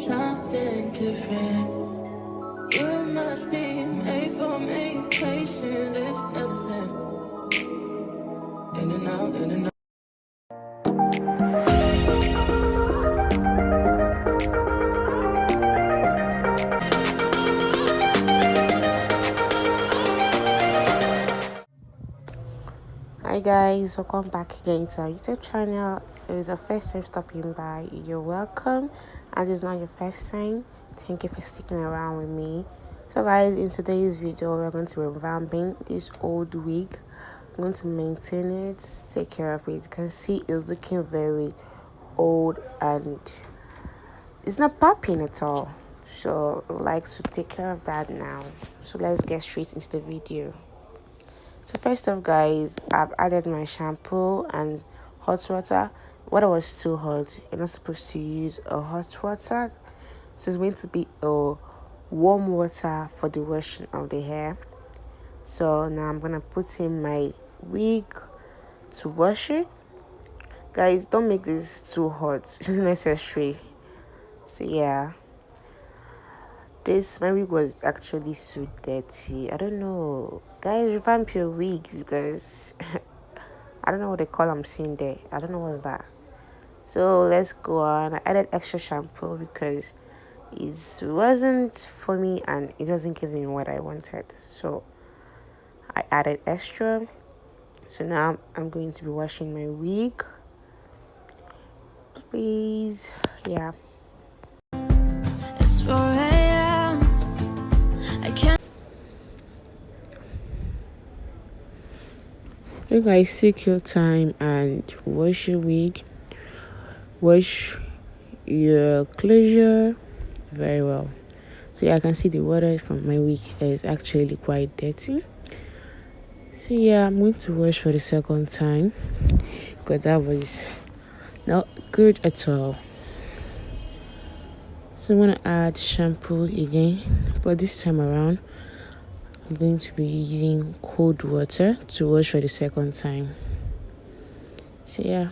something different. You must be made for me. Patience is everything. In and out, in and out. Hi guys, welcome back again to our YouTube channel. If it's your first time stopping by, you're welcome. And if it's not your first time, thank you for sticking around with me. So guys, in today's video, we're going to be revamping this old wig. I'm going to maintain it, take care of it. You can see it's looking very old and it's not popping at all. So I'd like to take care of that now. So let's get straight into the video. So first off guys, I've added my shampoo and hot water. Water was too hot. You're not supposed to use a hot water. So it's going to be a warm water for the washing of the hair. So now I'm gonna put in my wig to wash it. Guys, don't make this too hot. It's necessary. So yeah. My wig was actually so dirty. I don't know. Guys, revamp your wigs because I don't know what they call I'm seeing there. I don't know what's that. So let's go on. I added extra shampoo because it wasn't for me and it wasn't giving me what I wanted. So I added extra. So now I'm going to be washing my wig. Please. Yeah. It's 4 a.m. I can't. You guys take your time and wash your wig. Wash your closure very well. So yeah, I can see the water from my wig is actually quite dirty. So yeah, I'm going to wash for the second time because that was not good at all. So I'm gonna add shampoo again, but this time around I'm going to be using cold water to wash for the second time. So yeah.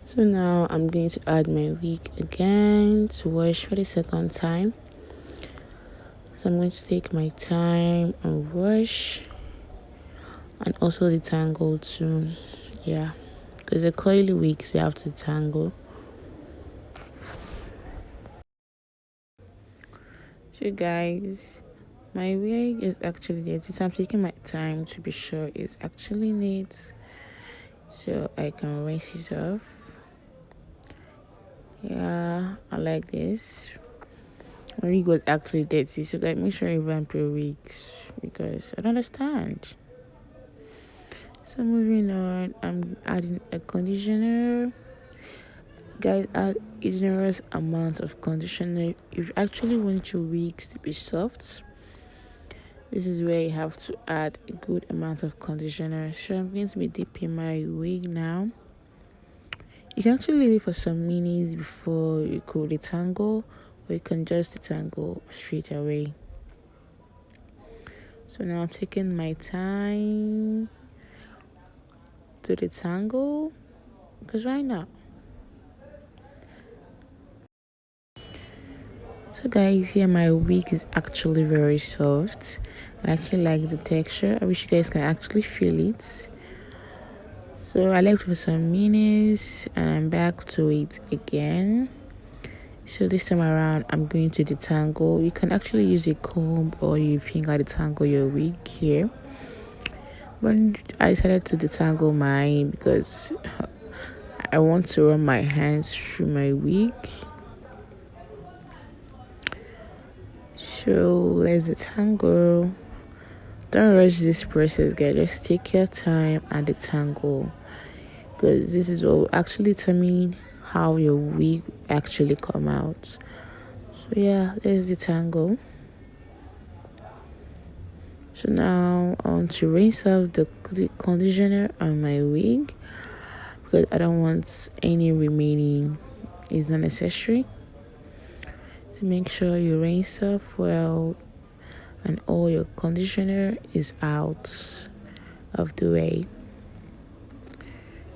So now I'm going to add my wig again to wash for the second time. So I'm going to take my time and wash, and also the tangle too. Yeah, because the coily wigs you have to tangle. So guys, my wig is actually dirty, so I'm taking my time to be sure it's actually neat so I can rinse it off. Yeah, I like this. My wig was actually dirty, so guys, make sure you vamp your wigs because I don't understand. So moving on, I'm adding a conditioner. Guys, add a generous amount of conditioner if you actually want your wigs to be soft. This is where you have to add a good amount of conditioner. So I'm going to be dipping my wig now. You can actually leave it for some minutes before you go detangle, or you can just detangle straight away. So now I'm taking my time to detangle because why not? So guys, here my wig is actually very soft. I actually like the texture. I wish you guys can actually feel it. So I left for some minutes and I'm back to it again. So this time around I'm going to detangle. You can actually use a comb or your finger detangle your wig here. But I decided to detangle mine because I want to run my hands through my wig. So let's detangle. Don't rush this process, guys. Just take your time and detangle because this is what will actually determine how your wig actually come out. So yeah, let's detangle. So now I want to rinse off the conditioner on my wig because I don't want any remaining. It's not necessary. to make sure you rinse off well and all your conditioner is out of the way.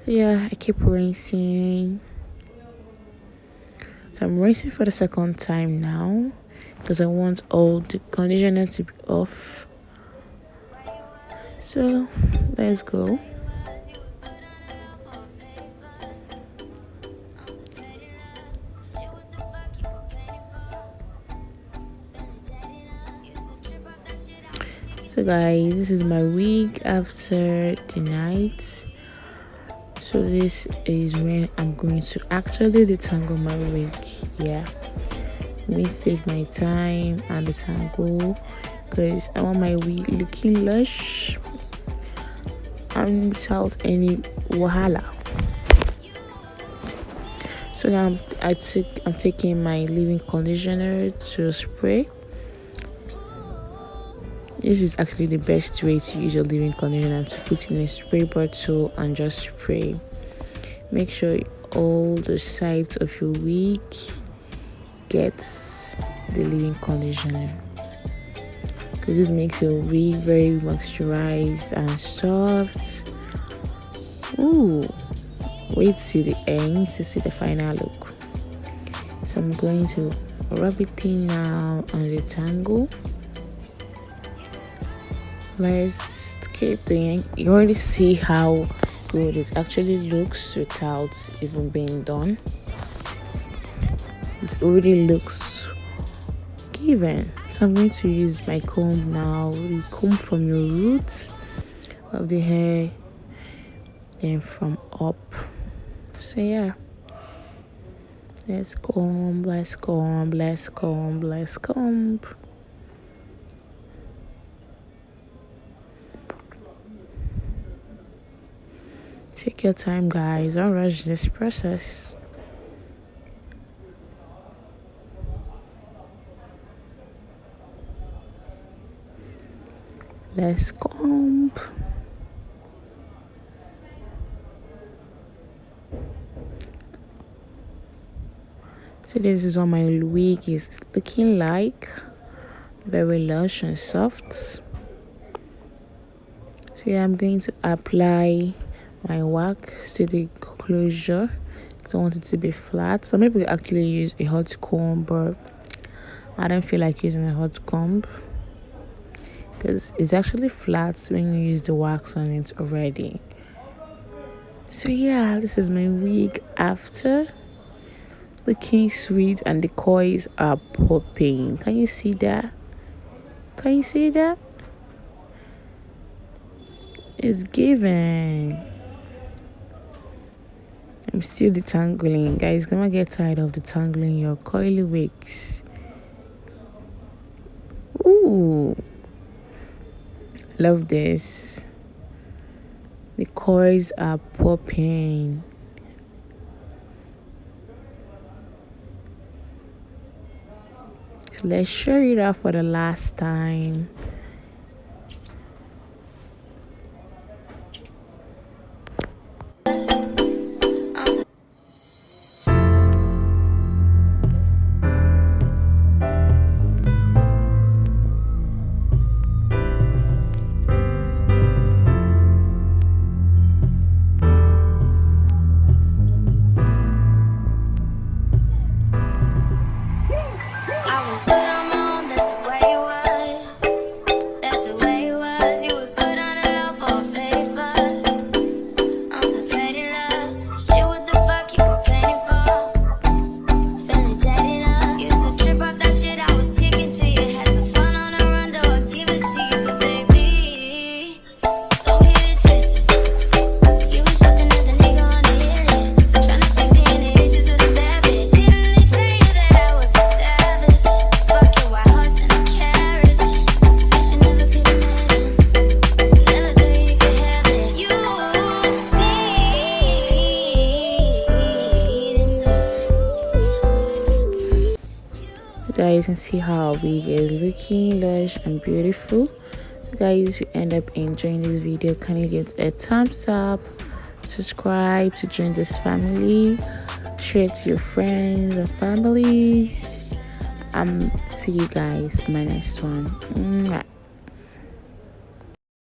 So yeah, I keep rinsing. So I'm rinsing for the second time now because I want all the conditioner to be off. So let's go. So guys, this is my week after the night. So this is when I'm going to actually detangle my wig. Yeah, let me take my time and detangle because I want my wig looking lush and without any wahala. So now I'm taking my leave-in conditioner to spray. This is actually the best way to use your leave-in conditioner, to put in a spray bottle and just spray. Make sure all the sides of your wig gets the leave-in conditioner, because this makes your wig very moisturized and soft. Ooh, wait till the end to see the final look. So I'm going to rub it in now on the tangle. Let's keep doing. You already see how good it actually looks without even being done. It already looks given. So I'm going to use my comb now. You comb from your roots of the hair, then from up. So yeah, let's comb, let's comb, let's comb, let's comb. Take your time, guys. Don't rush this process. Let's comb. So this is what my wig is looking like. Very lush and soft. So yeah, I'm going to apply my wax to the closure. I want it to be flat. Some people actually use a hot comb, but I don't feel like using a hot comb because it's actually flat when you use the wax on it already. So yeah, this is my wig after. Looking sweet and the coils are popping. Can you see that? Can you see that? It's given. I'm still detangling, guys. Gonna get tired of detangling your coily wigs. Ooh, love this. The coils are popping. So let's show it off for the last time. Guys can see how our wig is looking lush and beautiful. So guys, if you end up enjoying this video, kindly give it a thumbs up, subscribe to join this family, share it to your friends and families, See you guys in my next one. Mwah.